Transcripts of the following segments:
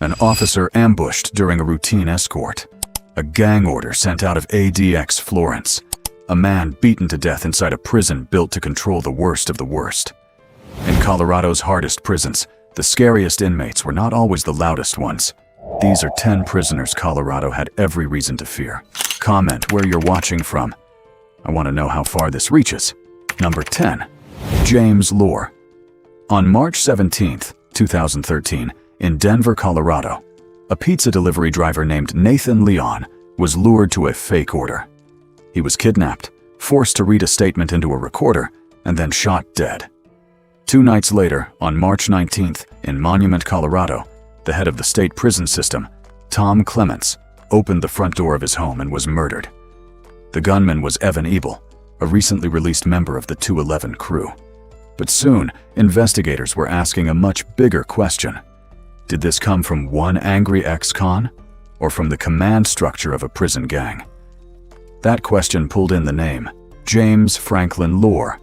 An officer ambushed during a routine escort. A gang order sent out of ADX Florence. A man beaten to death inside a prison built to control the worst of the worst. In Colorado's hardest prisons, the scariest inmates were not always the loudest ones. These are 10 prisoners Colorado had every reason to fear. Comment where you're watching from. I want to know how far this reaches. Number 10. James Lohr. On March 17, 2013, in Denver, Colorado, a pizza delivery driver named Nathan Leon was lured to a fake order. He was kidnapped, forced to read a statement into a recorder, and then shot dead. 2 nights later, on March 19th, in Monument, Colorado, the head of the state prison system, Tom Clements, opened the front door of his home and was murdered. The gunman was Evan Ebel, a recently released member of the 211 crew. But soon, investigators were asking a much bigger question. Did this come from one angry ex-con, or from the command structure of a prison gang? That question pulled in the name James Franklin Lohr,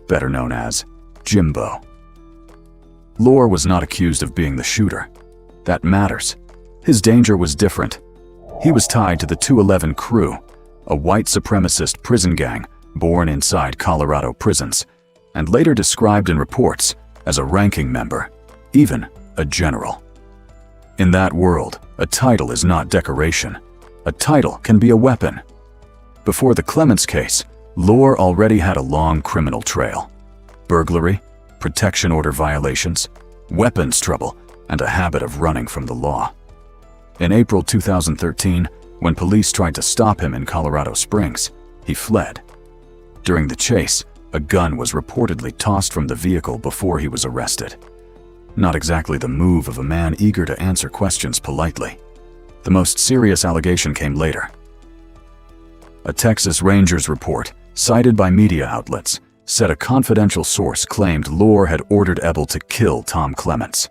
better known as Jimbo. Lohr was not accused of being the shooter. That matters. His danger was different. He was tied to the 211 crew, a white supremacist prison gang born inside Colorado prisons, and later described in reports as a ranking member, even a general. In that world, a title is not decoration. A title can be a weapon. Before the Clements case, Lohr already had a long criminal trail. Burglary, protection order violations, weapons trouble, and a habit of running from the law. In April 2013, when police tried to stop him in Colorado Springs, he fled. During the chase, a gun was reportedly tossed from the vehicle before he was arrested. Not exactly the move of a man eager to answer questions politely. The most serious allegation came later. A Texas Rangers report, cited by media outlets, said a confidential source claimed Lohr had ordered Ebel to kill Tom Clements.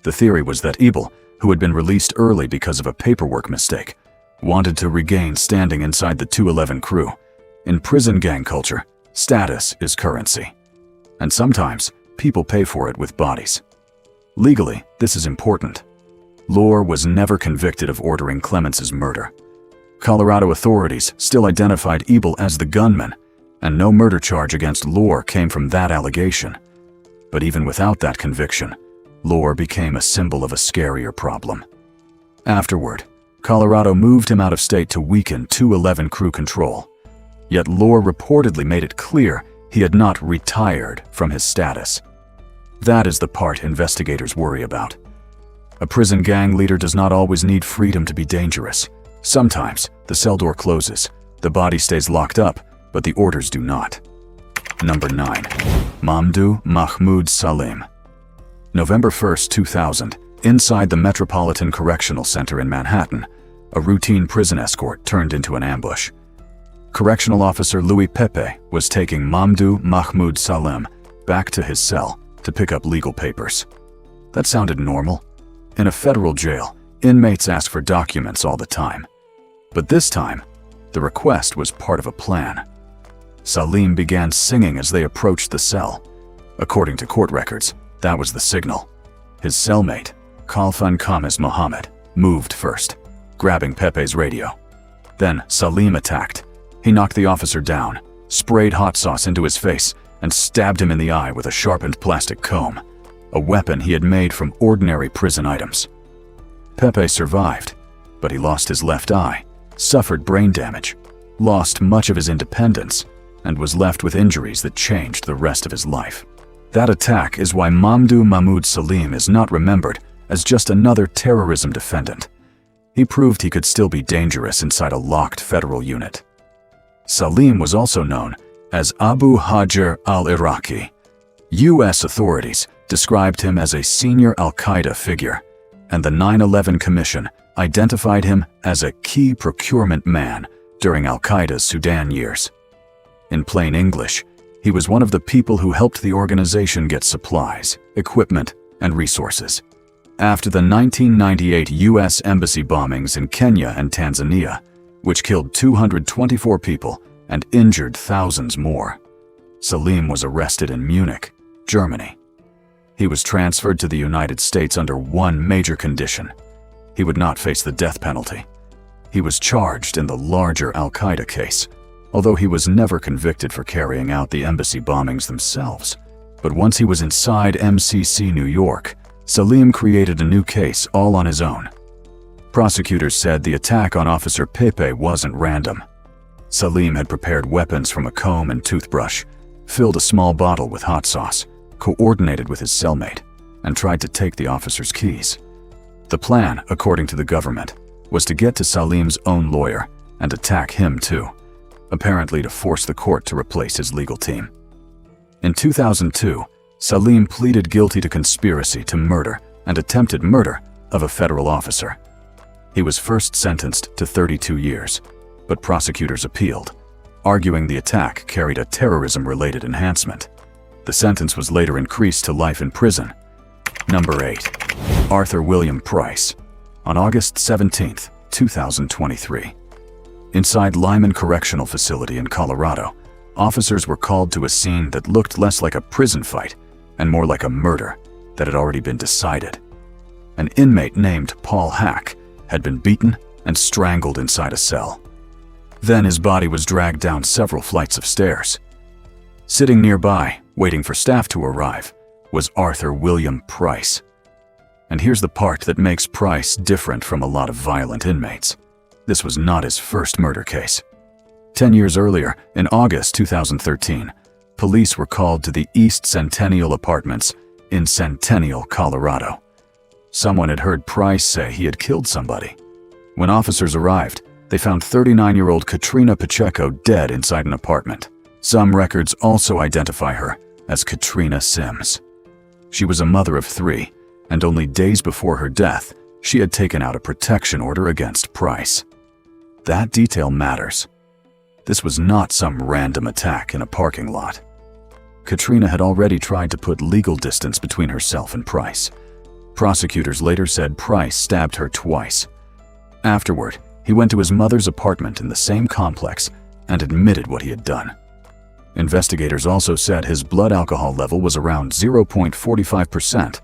The theory was that Ebel, who had been released early because of a paperwork mistake, wanted to regain standing inside the 211 crew. In prison gang culture, status is currency. And sometimes, people pay for it with bodies. Legally, this is important. Lohr was never convicted of ordering Clements' murder. Colorado authorities still identified Ebel as the gunman, and no murder charge against Lohr came from that allegation. But even without that conviction, Lohr became a symbol of a scarier problem. Afterward, Colorado moved him out of state to weaken 211 crew control. Yet Lohr reportedly made it clear he had not retired from his status. That is the part investigators worry about. A prison gang leader does not always need freedom to be dangerous. Sometimes, the cell door closes, the body stays locked up, but the orders do not. Number 9. Mamdouh Mahmud Salim. November 1, 2000, inside the Metropolitan Correctional Center in Manhattan, a routine prison escort turned into an ambush. Correctional Officer Louis Pepe was taking Mamdouh Mahmud Salim back to his cell to pick up legal papers. That sounded normal. In a federal jail, inmates ask for documents all the time. But this time, the request was part of a plan. Salim began singing as they approached the cell. According to court records, that was the signal. His cellmate, Khalfan Kamis Mohammed, moved first, grabbing Pepe's radio. Then Salim attacked. He knocked the officer down, sprayed hot sauce into his face, and stabbed him in the eye with a sharpened plastic comb, a weapon he had made from ordinary prison items. Pepe survived, but he lost his left eye, suffered brain damage, lost much of his independence, and was left with injuries that changed the rest of his life. That attack is why Mamdouh Mahmud Salim is not remembered as just another terrorism defendant. He proved he could still be dangerous inside a locked federal unit. Salim was also known as Abu Hajar al-Iraqi. U.S. authorities described him as a senior al-Qaeda figure, and the 9/11 Commission identified him as a key procurement man during al-Qaeda's Sudan years. In plain English, he was one of the people who helped the organization get supplies, equipment, and resources. After the 1998 U.S. embassy bombings in Kenya and Tanzania, which killed 224 people and injured thousands more, Salim was arrested in Munich, Germany. He was transferred to the United States under one major condition. He would not face the death penalty. He was charged in the larger Al-Qaeda case, although he was never convicted for carrying out the embassy bombings themselves. But once he was inside MCC New York, Salim created a new case all on his own. Prosecutors said the attack on Officer Pepe wasn't random. Salim had prepared weapons from a comb and toothbrush, filled a small bottle with hot sauce, coordinated with his cellmate, and tried to take the officer's keys. The plan, according to the government, was to get to Salim's own lawyer and attack him too, apparently to force the court to replace his legal team. In 2002, Salim pleaded guilty to conspiracy to murder and attempted murder of a federal officer. He was first sentenced to 32 years, but prosecutors appealed, arguing the attack carried a terrorism-related enhancement. The sentence was later increased to life in prison. Number 8. Arthur William Price. On August 17, 2023. Inside Limon Correctional Facility in Colorado, officers were called to a scene that looked less like a prison fight and more like a murder that had already been decided. An inmate named Paul Hack had been beaten and strangled inside a cell. Then his body was dragged down several flights of stairs. Sitting nearby, waiting for staff to arrive, was Arthur William Price. And here's the part that makes Price different from a lot of violent inmates. This was not his first murder case. 10 years earlier, in August 2013, police were called to the East Centennial Apartments in Centennial, Colorado. Someone had heard Price say he had killed somebody. When officers arrived, they found 39-year-old Katrina Pacheco dead inside an apartment. Some records also identify her as Katrina Sims. She was a mother of 3, and only days before her death, she had taken out a protection order against Price. That detail matters. This was not some random attack in a parking lot. Katrina had already tried to put legal distance between herself and Price. Prosecutors later said Price stabbed her twice. Afterward, he went to his mother's apartment in the same complex and admitted what he had done. Investigators also said his blood alcohol level was around 0.45%,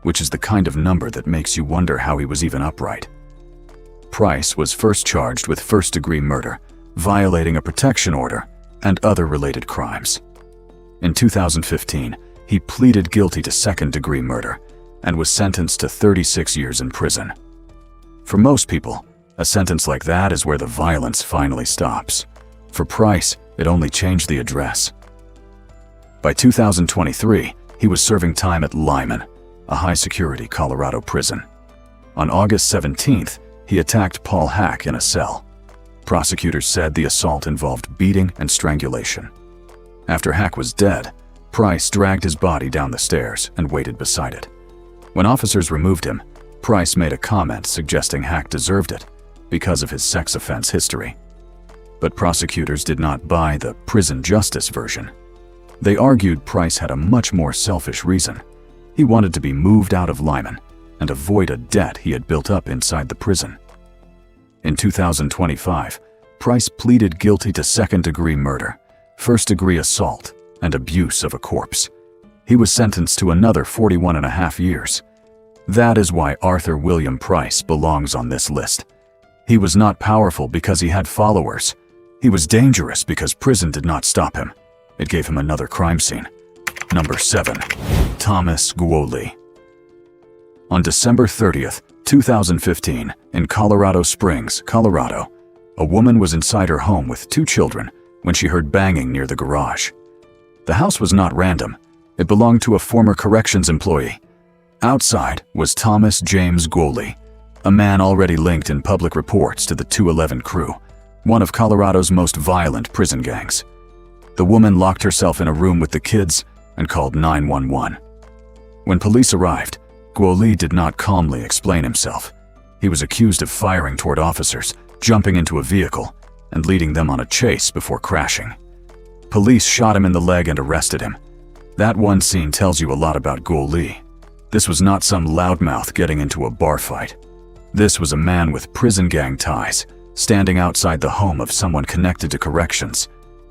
which is the kind of number that makes you wonder how he was even upright. Price was first charged with first-degree murder, violating a protection order, and other related crimes. In 2015, he pleaded guilty to second-degree murder and was sentenced to 36 years in prison. For most people, a sentence like that is where the violence finally stops. For Price, it only changed the address. By 2023, he was serving time at Limon, a high-security Colorado prison. On August 17th, he attacked Paul Hack in a cell. Prosecutors said the assault involved beating and strangulation. After Hack was dead, Price dragged his body down the stairs and waited beside it. When officers removed him, Price made a comment suggesting Hack deserved it because of his sex offense history. But prosecutors did not buy the prison justice version. They argued Price had a much more selfish reason. He wanted to be moved out of Limon and avoid a debt he had built up inside the prison. In 2025, Price pleaded guilty to second-degree murder, first-degree assault, and abuse of a corpse. He was sentenced to another 41.5 years. That is why Arthur William Price belongs on this list. He was not powerful because he had followers. He was dangerous because prison did not stop him. It gave him another crime scene. Number 7. Thomas Guolee. On December 30th, 2015, in Colorado Springs, Colorado, a woman was inside her home with 2 children when she heard banging near the garage. The house was not random. It belonged to a former corrections employee. Outside was Thomas James Guolee, a man already linked in public reports to the 211 crew, one of Colorado's most violent prison gangs. The woman locked herself in a room with the kids and called 911. When police arrived, Guolee did not calmly explain himself. He was accused of firing toward officers, jumping into a vehicle, and leading them on a chase before crashing. Police shot him in the leg and arrested him. That one scene tells you a lot about Guolee. This was not some loudmouth getting into a bar fight. This was a man with prison gang ties, standing outside the home of someone connected to corrections,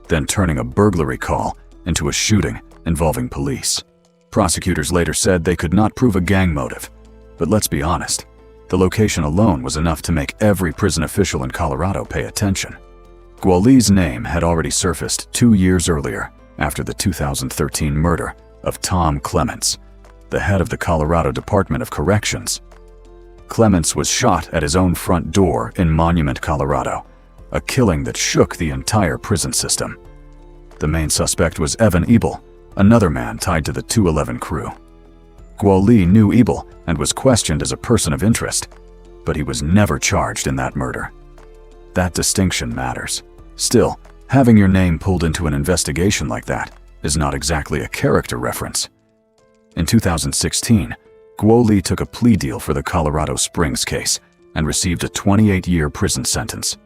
then turning a burglary call into a shooting involving police. Prosecutors later said they could not prove a gang motive, but let's be honest, the location alone was enough to make every prison official in Colorado pay attention. Guolee's name had already surfaced 2 years earlier after the 2013 murder of Tom Clements, the head of the Colorado Department of Corrections. Clements was shot at his own front door in Monument, Colorado, a killing that shook the entire prison system. The main suspect was Evan Ebel, another man tied to the 211 crew. Guolee knew Ebel and was questioned as a person of interest, but he was never charged in that murder. That distinction matters. Still, having your name pulled into an investigation like that is not exactly a character reference. In 2016, Guolee took a plea deal for the Colorado Springs case and received a 28-year prison sentence.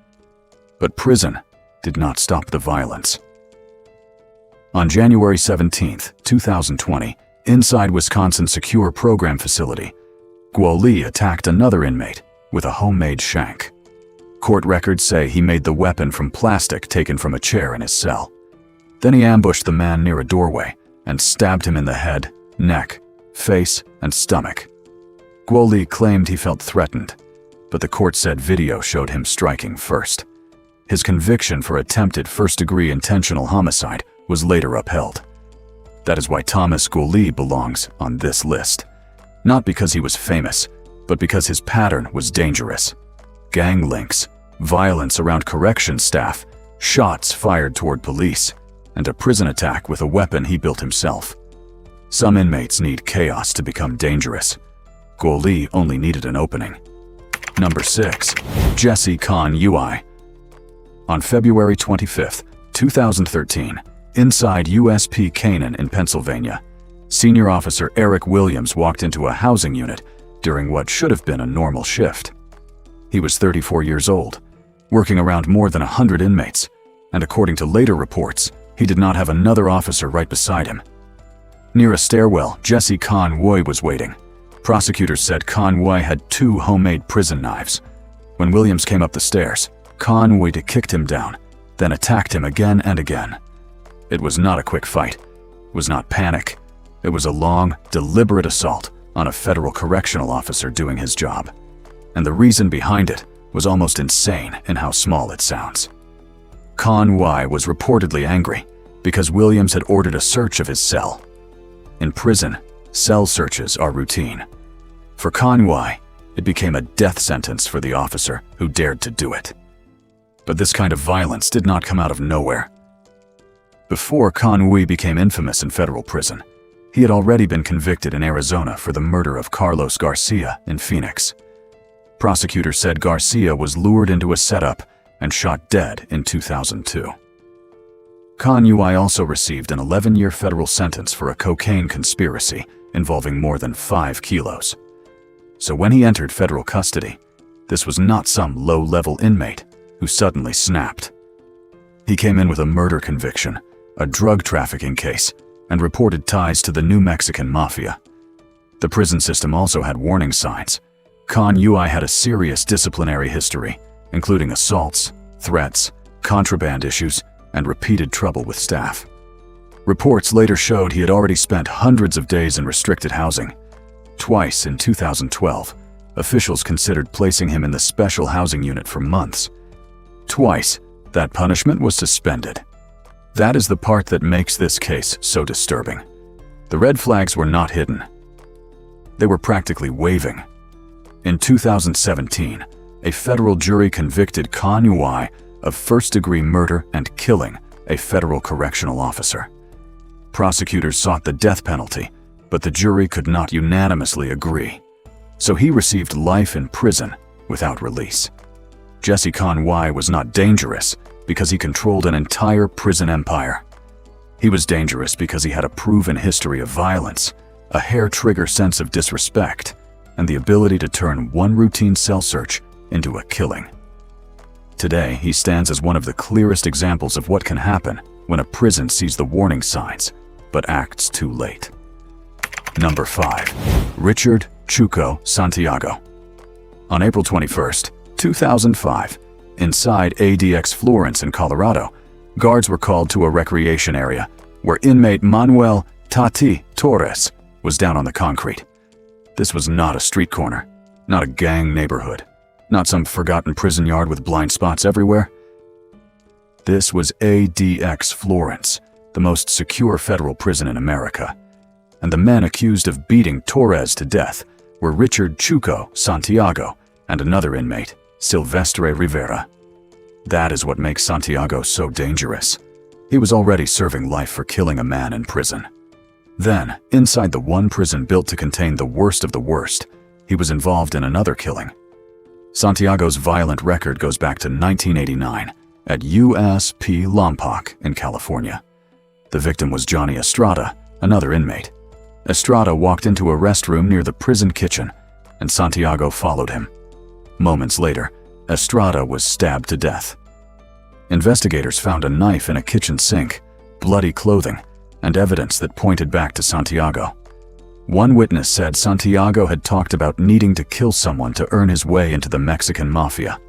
But prison did not stop the violence. On January 17, 2020, inside Wisconsin's secure program facility, Guolee attacked another inmate with a homemade shank. Court records say he made the weapon from plastic taken from a chair in his cell. Then he ambushed the man near a doorway and stabbed him in the head, neck, face, and stomach. Guolee claimed he felt threatened, but the court said video showed him striking first. His conviction for attempted first-degree intentional homicide was later upheld. That is why Thomas Guolee belongs on this list. Not because he was famous, but because his pattern was dangerous. Gang links, violence around corrections staff, shots fired toward police, and a prison attack with a weapon he built himself. Some inmates need chaos to become dangerous. Guolee only needed an opening. Number 6. Jessie Con-ui. On February 25, 2013, inside USP Canaan in Pennsylvania, Senior Officer Eric Williams walked into a housing unit during what should have been a normal shift. He was 34 years old, working around more than 100 inmates, and according to later reports, he did not have another officer right beside him. Near a stairwell, Jessie Con-ui was waiting. Prosecutors said Con-ui had 2 homemade prison knives. When Williams came up the stairs, Con-ui kicked him down, then attacked him again and again. It was not a quick fight. It was not panic. It was a long, deliberate assault on a federal correctional officer doing his job. And the reason behind it was almost insane in how small it sounds. Con-ui was reportedly angry because Williams had ordered a search of his cell. In prison, cell searches are routine. For Con-ui, it became a death sentence for the officer who dared to do it. But this kind of violence did not come out of nowhere. Before Con-ui became infamous in federal prison, he had already been convicted in Arizona for the murder of Carlos Garcia in Phoenix. Prosecutors said Garcia was lured into a setup and shot dead in 2002. Con-ui also received an 11-year federal sentence for a cocaine conspiracy involving more than 5 kilos. So when he entered federal custody, this was not some low-level inmate who suddenly snapped. He came in with a murder conviction, a drug trafficking case, and reported ties to the New Mexican Mafia. The prison system also had warning signs. Con-ui had a serious disciplinary history, including assaults, threats, contraband issues, and repeated trouble with staff. Reports later showed he had already spent hundreds of days in restricted housing. Twice in 2012, officials considered placing him in the special housing unit for months. Twice, that punishment was suspended. That is the part that makes this case so disturbing. The red flags were not hidden. They were practically waving. In 2017, a federal jury convicted Con-ui of first-degree murder and killing a federal correctional officer. Prosecutors sought the death penalty, but the jury could not unanimously agree. So he received life in prison without release. Jessie Con-ui was not dangerous because he controlled an entire prison empire. He was dangerous because he had a proven history of violence, a hair-trigger sense of disrespect, and the ability to turn one routine cell search into a killing. Today, he stands as one of the clearest examples of what can happen when a prison sees the warning signs, but acts too late. Number 5. Richard Chuco Santiago. On April 21, 2005, inside ADX Florence in Colorado, guards were called to a recreation area where inmate Manuel Tati Torres was down on the concrete. This was not a street corner, not a gang neighborhood, not some forgotten prison yard with blind spots everywhere. This was ADX Florence, the most secure federal prison in America. And the men accused of beating Torres to death were Richard Chuco Santiago and another inmate, Silvestre Rivera. That is what makes Santiago so dangerous. He was already serving life for killing a man in prison. Then, inside the one prison built to contain the worst of the worst, he was involved in another killing. Santiago's violent record goes back to 1989 at USP Lompoc in California. The victim was Johnny Estrada, another inmate. Estrada walked into a restroom near the prison kitchen, and Santiago followed him. Moments later, Estrada was stabbed to death. Investigators found a knife in a kitchen sink, bloody clothing, and evidence that pointed back to Santiago. One witness said Santiago had talked about needing to kill someone to earn his way into the Mexican mafia.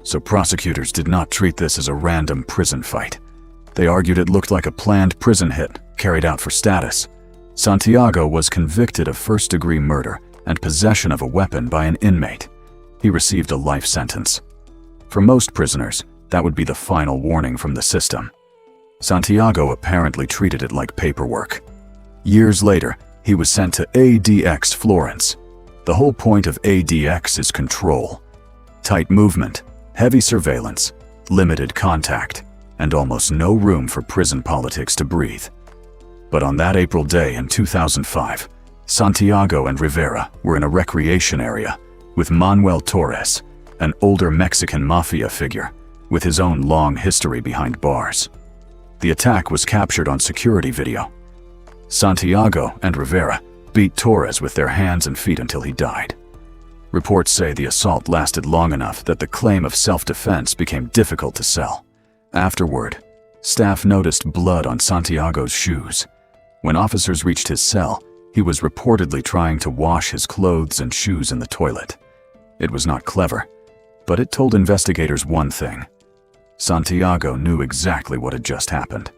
So prosecutors did not treat this as a random prison fight. They argued it looked like a planned prison hit, carried out for status. Santiago was convicted of first-degree murder and possession of a weapon by an inmate. He received a life sentence. For most prisoners, that would be the final warning from the system. Santiago apparently treated it like paperwork. Years later, he was sent to ADX Florence. The whole point of ADX is control. Tight movement, heavy surveillance, limited contact, and almost no room for prison politics to breathe. But on that April day in 2005, Santiago and Rivera were in a recreation area with Manuel Torres, an older Mexican mafia figure with his own long history behind bars. The attack was captured on security video. Santiago and Rivera beat Torres with their hands and feet until he died. Reports say the assault lasted long enough that the claim of self-defense became difficult to sell. Afterward, staff noticed blood on Santiago's shoes. When officers reached his cell, he was reportedly trying to wash his clothes and shoes in the toilet. It was not clever, but it told investigators one thing. Santiago knew exactly what had just happened.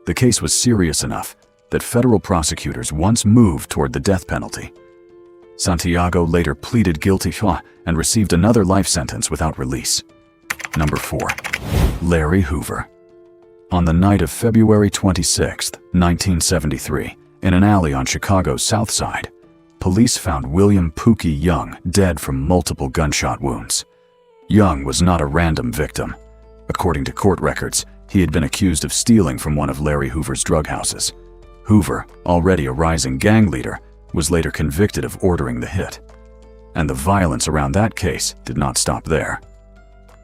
The case was serious enough that federal prosecutors once moved toward the death penalty. Santiago later pleaded guilty and received another life sentence without release. Number 4. Larry Hoover. On the night of February 26, 1973, in an alley on Chicago's South Side, police found William Pookie Young dead from multiple gunshot wounds. Young was not a random victim. According to court records, he had been accused of stealing from one of Larry Hoover's drug houses. Hoover, already a rising gang leader, was later convicted of ordering the hit. And the violence around that case did not stop there.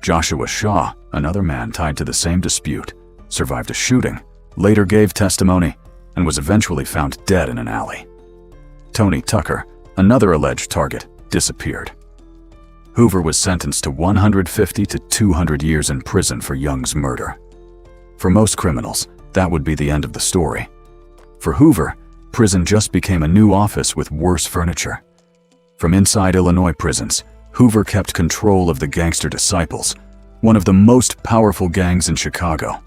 Joshua Shaw, another man tied to the same dispute, survived a shooting, later gave testimony, and was eventually found dead in an alley. Tony Tucker, another alleged target, disappeared. Hoover was sentenced to 150 to 200 years in prison for Young's murder. For most criminals, that would be the end of the story. For Hoover, prison just became a new office with worse furniture. From inside Illinois prisons, Hoover kept control of the Gangster Disciples, one of the most powerful gangs in Chicago.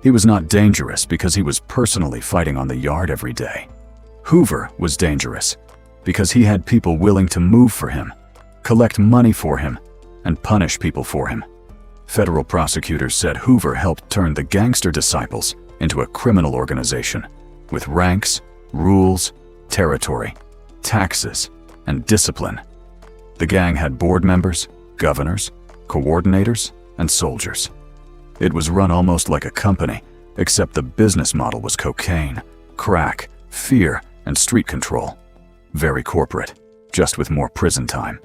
He was not dangerous because he was personally fighting on the yard every day. Hoover was dangerous because he had people willing to move for him, collect money for him, and punish people for him. Federal prosecutors said Hoover helped turn the Gangster Disciples into a criminal organization with ranks, rules, territory, taxes, and discipline. The gang had board members, governors, coordinators, and soldiers. It was run almost like a company, except the business model was cocaine, crack, fear, and street control. Very corporate, just with more prison time.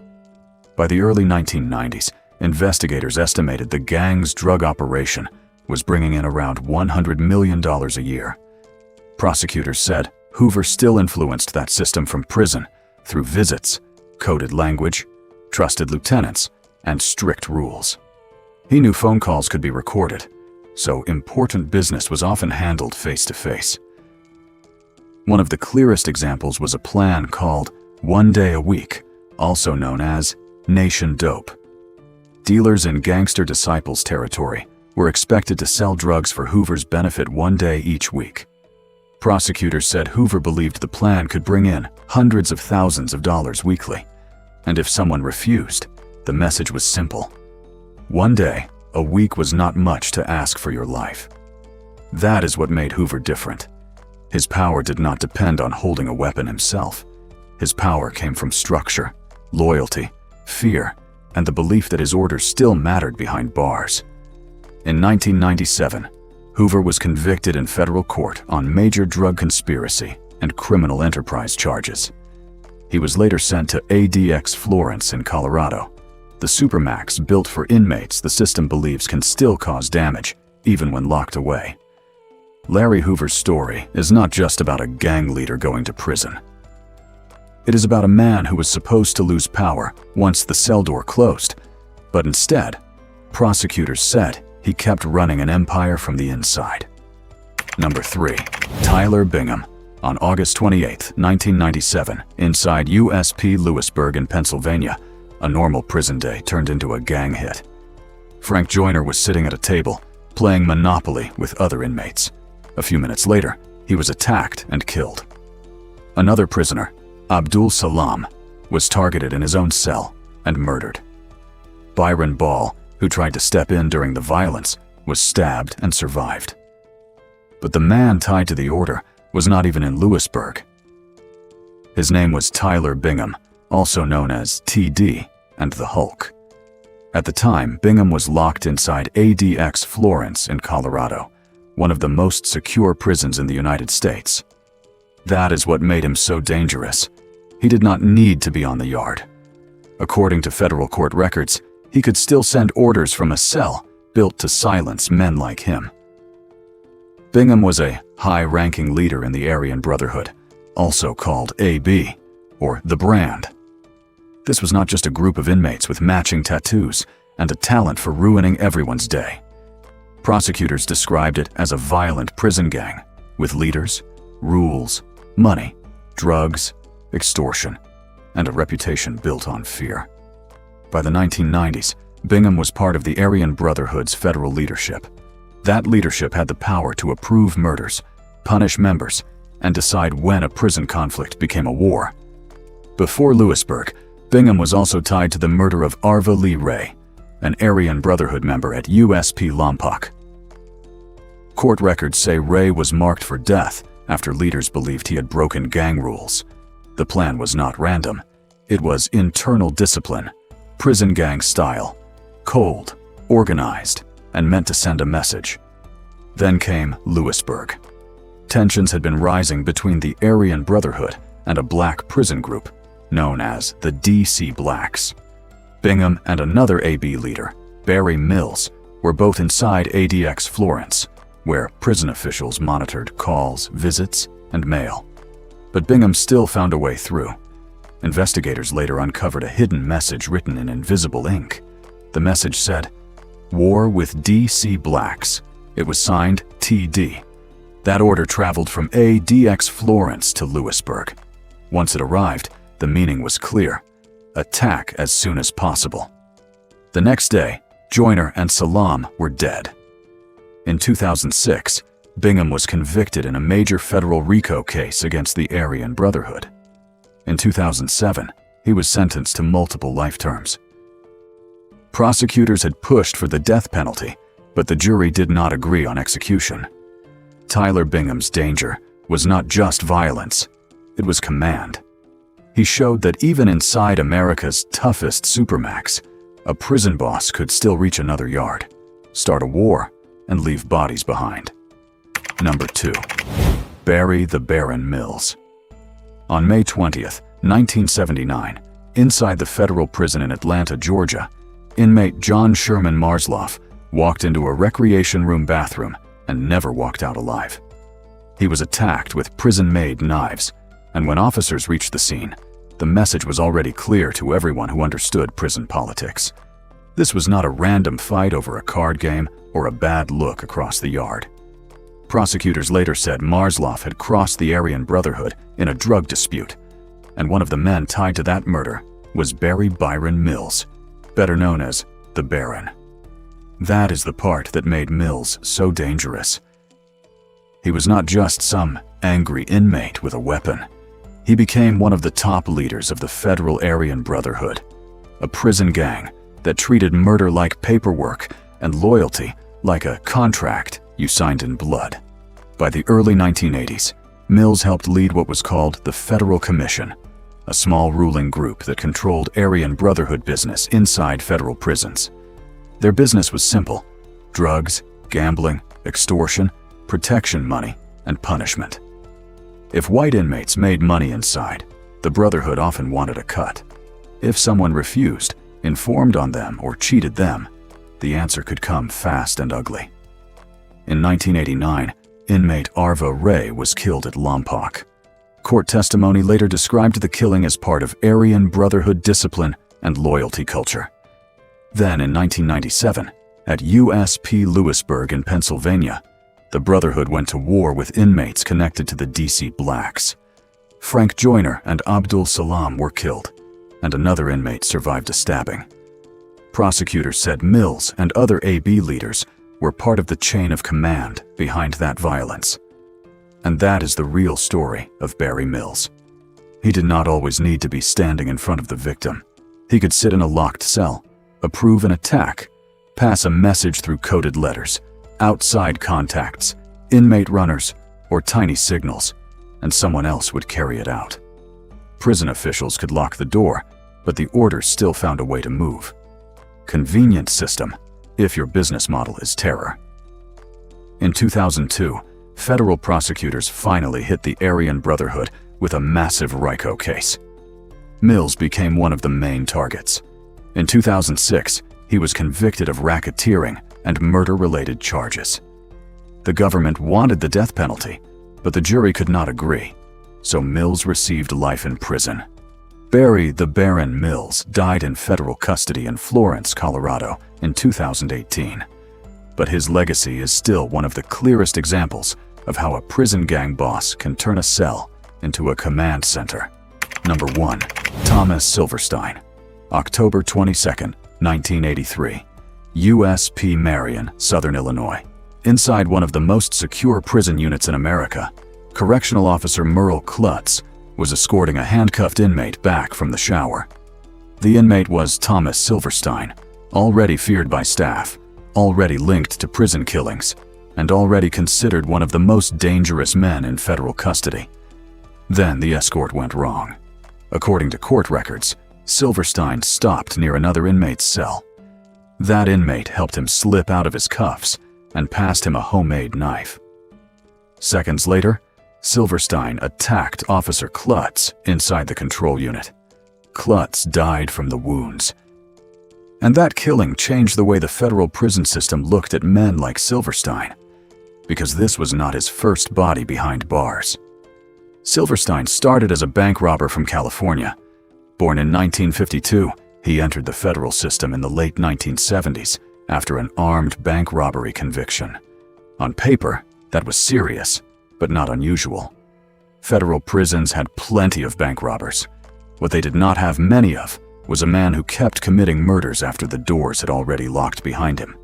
By the early 1990s, investigators estimated the gang's drug operation was bringing in around $100 million a year. Prosecutors said Hoover still influenced that system from prison through visits, coded language, trusted lieutenants, and strict rules. He knew phone calls could be recorded, so important business was often handled face-to-face. One of the clearest examples was a plan called One Day a Week, also known as Nation Dope. Dealers in Gangster Disciples territory were expected to sell drugs for Hoover's benefit one day each week. Prosecutors said Hoover believed the plan could bring in hundreds of thousands of dollars weekly. And if someone refused, the message was simple. One day, a week was not much to ask for your life. That is what made Hoover different. His power did not depend on holding a weapon himself. His power came from structure, loyalty, fear, and the belief that his orders still mattered behind bars. In 1997, Hoover was convicted in federal court on major drug conspiracy and criminal enterprise charges. He was later sent to ADX Florence in Colorado, the Supermax built for inmates the system believes can still cause damage, even when locked away. Larry Hoover's story is not just about a gang leader going to prison. It is about a man who was supposed to lose power once the cell door closed, but instead, prosecutors said he kept running an empire from the inside. Number 3. Tyler Bingham. On August 28, 1997, inside USP Lewisburg in Pennsylvania, a normal prison day turned into a gang hit. Frank Joyner was sitting at a table, playing Monopoly with other inmates. A few minutes later, he was attacked and killed. Another prisoner, Abdul Salam, was targeted in his own cell and murdered. Byron Ball, who tried to step in during the violence, was stabbed and survived. But the man tied to the order was not even in Lewisburg. His name was Tyler Bingham, also known as TD and the Hulk. At the time, Bingham was locked inside ADX Florence in Colorado, one of the most secure prisons in the United States. That is what made him so dangerous. He did not need to be on the yard. According to federal court records, he could still send orders from a cell built to silence men like him. Bingham was a high-ranking leader in the Aryan Brotherhood, also called AB, or the Brand. This was not just a group of inmates with matching tattoos and a talent for ruining everyone's day. Prosecutors described it as a violent prison gang, with leaders, rules, money, drugs, extortion, and a reputation built on fear. By the 1990s, Bingham was part of the Aryan Brotherhood's federal leadership. That leadership had the power to approve murders, punish members, and decide when a prison conflict became a war. Before Lewisburg, Bingham was also tied to the murder of Arva Lee Ray, an Aryan Brotherhood member at USP Lompoc. Court records say Ray was marked for death after leaders believed he had broken gang rules. The plan was not random. It was internal discipline, prison gang style, cold, organized, and meant to send a message. Then came Lewisburg. Tensions had been rising between the Aryan Brotherhood and a black prison group known as the DC Blacks. Bingham and another AB leader, Barry Mills, were both inside ADX Florence, where prison officials monitored calls, visits, and mail. But Bingham still found a way through. Investigators later uncovered a hidden message written in invisible ink. The message said, "War with DC Blacks." It was signed TD. That order traveled from ADX Florence to Lewisburg. Once it arrived, the meaning was clear: attack as soon as possible. The next day, Joyner and Salam were dead. In 2006, Bingham was convicted in a major federal RICO case against the Aryan Brotherhood. In 2007, he was sentenced to multiple life terms. Prosecutors had pushed for the death penalty, but the jury did not agree on execution. Tyler Bingham's danger was not just violence, it was command. He showed that even inside America's toughest Supermax, a prison boss could still reach another yard, start a war, and leave bodies behind. Number 2. Barry the Baron Mills. On May 20th, 1979, inside the federal prison in Atlanta, Georgia, inmate John Sherman Marsloff walked into a recreation room bathroom and never walked out alive. He was attacked with prison-made knives, and when officers reached the scene, the message was already clear to everyone who understood prison politics. This was not a random fight over a card game or a bad look across the yard. Prosecutors later said Marsloff had crossed the Aryan Brotherhood in a drug dispute, and one of the men tied to that murder was Barry Byron Mills, better known as the Baron. That is the part that made Mills so dangerous. He was not just some angry inmate with a weapon. He became one of the top leaders of the Federal Aryan Brotherhood, a prison gang that treated murder like paperwork and loyalty like a contract you signed in blood. By the early 1980s, Mills helped lead what was called the Federal Commission, a small ruling group that controlled Aryan Brotherhood business inside federal prisons. Their business was simple: drugs, gambling, extortion, protection money, and punishment. If white inmates made money inside, the Brotherhood often wanted a cut. If someone refused, informed on them, or cheated them, the answer could come fast and ugly. In 1989, inmate Arva Ray was killed at Lompoc. Court testimony later described the killing as part of Aryan Brotherhood discipline and loyalty culture. Then in 1997, at USP Lewisburg in Pennsylvania, the Brotherhood went to war with inmates connected to the DC Blacks. Frank Joyner and Abdul Salam were killed, and another inmate survived a stabbing. Prosecutors said Mills and other AB leaders were part of the chain of command behind that violence. And that is the real story of Barry Mills. He did not always need to be standing in front of the victim. He could sit in a locked cell, approve an attack, pass a message through coded letters, outside contacts, inmate runners, or tiny signals, and someone else would carry it out. Prison officials could lock the door, but the orders still found a way to move. Convenient system, if your business model is terror. In 2002, federal prosecutors finally hit the Aryan Brotherhood with a massive RICO case. Mills became one of the main targets. In 2006, he was convicted of racketeering and murder-related charges. The government wanted the death penalty, but the jury could not agree, so Mills received life in prison. Barry the Baron Mills died in federal custody in Florence, Colorado in 2018. But his legacy is still one of the clearest examples of how a prison gang boss can turn a cell into a command center. Number 1. Thomas Silverstein. October 22, 1983. USP Marion, Southern Illinois. Inside one of the most secure prison units in America, Correctional Officer Merle Klutz was escorting a handcuffed inmate back from the shower. The inmate was Thomas Silverstein, already feared by staff, already linked to prison killings, and already considered one of the most dangerous men in federal custody. Then the escort went wrong. According to court records, Silverstein stopped near another inmate's cell. That inmate helped him slip out of his cuffs and passed him a homemade knife. Seconds later, Silverstein attacked Officer Klutz inside the control unit. Klutz died from the wounds. And that killing changed the way the federal prison system looked at men like Silverstein, because this was not his first body behind bars. Silverstein started as a bank robber from California. Born in 1952, he entered the federal system in the late 1970s after an armed bank robbery conviction. On paper, that was serious, but not unusual. Federal prisons had plenty of bank robbers. What they did not have many of was a man who kept committing murders after the doors had already locked behind him.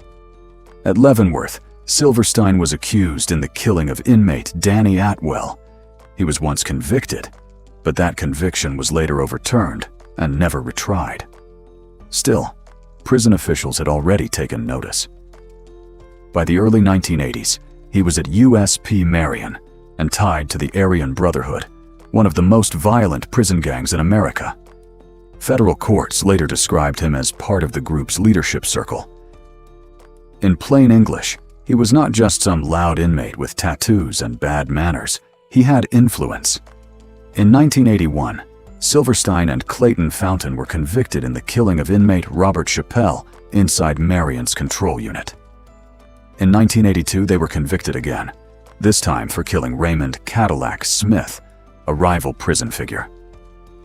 At Leavenworth, Silverstein was accused in the killing of inmate Danny Atwell. He was once convicted, but that conviction was later overturned and never retried. Still, prison officials had already taken notice. By the early 1980s, he was at USP Marion and tied to the Aryan Brotherhood, one of the most violent prison gangs in America. Federal courts later described him as part of the group's leadership circle. In plain English, he was not just some loud inmate with tattoos and bad manners. He had influence. In 1981, Silverstein and Clayton Fountain were convicted in the killing of inmate Robert Chappelle inside Marion's control unit. In 1982, they were convicted again, this time for killing Raymond Cadillac Smith, a rival prison figure.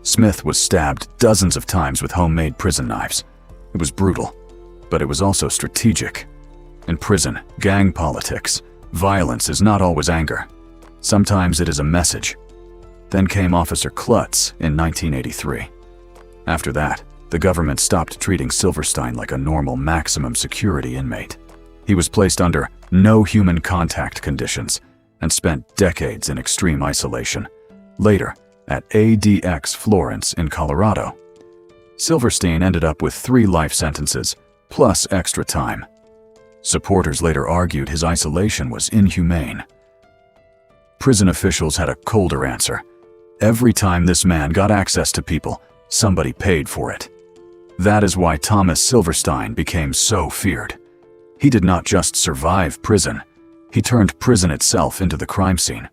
Smith was stabbed dozens of times with homemade prison knives. It was brutal, but it was also strategic. In prison, gang politics, violence is not always anger. Sometimes it is a message. Then came Officer Klutz in 1983. After that, the government stopped treating Silverstein like a normal maximum security inmate. He was placed under no human contact conditions and spent decades in extreme isolation. Later, at ADX Florence in Colorado, Silverstein ended up with 3 life sentences, plus extra time. Supporters later argued his isolation was inhumane. Prison officials had a colder answer. Every time this man got access to people, somebody paid for it. That is why Thomas Silverstein became so feared. He did not just survive prison, he turned prison itself into the crime scene.